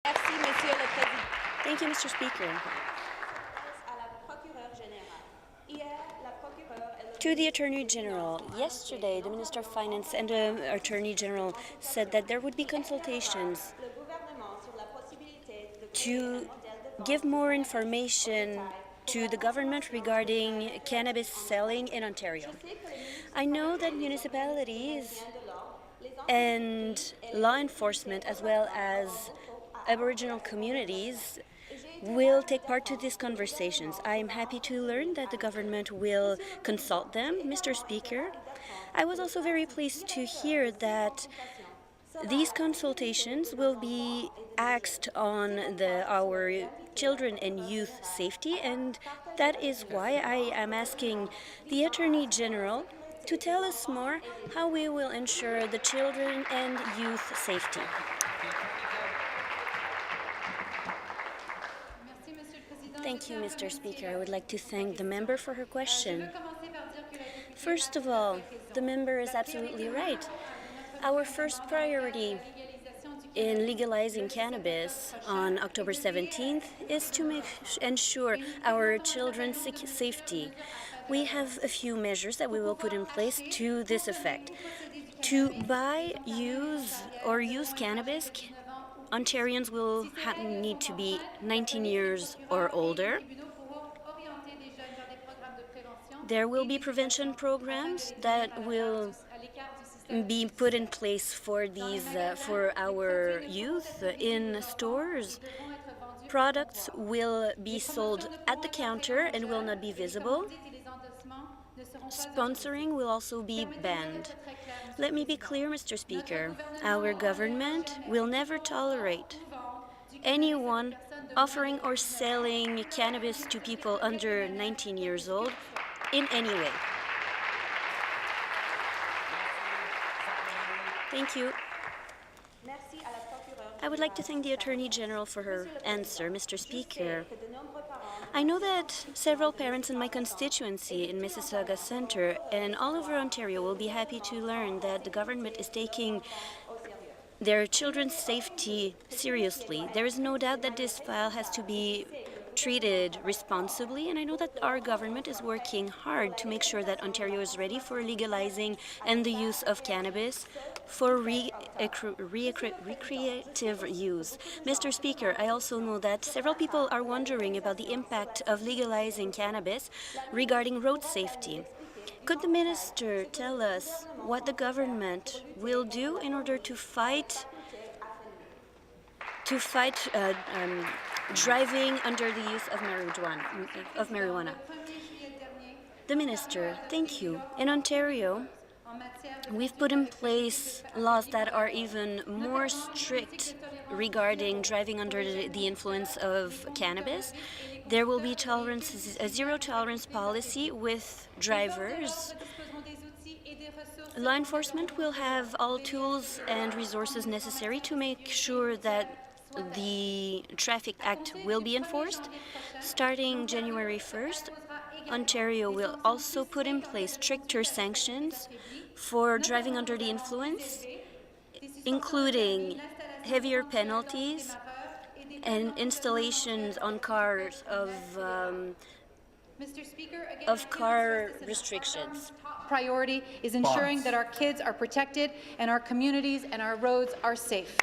Thank you, Mr. Speaker. To the Attorney General, yesterday the Minister of Finance and the Attorney General said that there would be consultations to give more information to the government regarding cannabis selling in Ontario. I know that municipalities and law enforcement, as well as Aboriginal communities, will take part to these conversations. I am happy to learn that the government will consult them, Mr. Speaker. I was also very pleased to hear that these consultations will be axed on our children and youth safety, and that is why I am asking the Attorney General to tell us more how we will ensure the children and youth safety. Thank you, Mr. Speaker. I would like to thank the member for her question. First of all, the member is absolutely right. Our first priority in legalizing cannabis on October 17th is to ensure our children's safety. We have a few measures that we will put in place to this effect. To buy, use, or use cannabis, Ontarians will need to be 19 years or older. There will be prevention programs that will be put in place for for our youth in stores. Products will be sold at the counter and will not be visible. Sponsoring will also be banned. Let me be clear, Mr. Speaker. Our government will never tolerate anyone offering or selling cannabis to people under 19 years old in any way. Thank you. I would like to thank the Attorney General for her answer, Mr. Speaker. I know that several parents in my constituency in Mississauga Centre and all over Ontario will be happy to learn that the government is taking their children's safety seriously. There is no doubt that this file has to be treated responsibly, and I know that our government is working hard to make sure that Ontario is ready for legalizing and the use of cannabis for recreative use. Mr. Speaker, I also know that several people are wondering about the impact of legalizing cannabis regarding road safety. Could the minister tell us what the government will do in order to fight driving under the use of marijuana? The minister, thank you. In Ontario, we've put in place laws that are even more strict regarding driving under the influence of cannabis. There will be a zero-tolerance policy with drivers. Law enforcement will have all tools and resources necessary to make sure that the Traffic Act will be enforced. Starting January 1st, Ontario will also put in place stricter sanctions for driving under the influence, including heavier penalties and installations on cars of car restrictions. Priority is ensuring that our kids are protected and our communities and our roads are safe.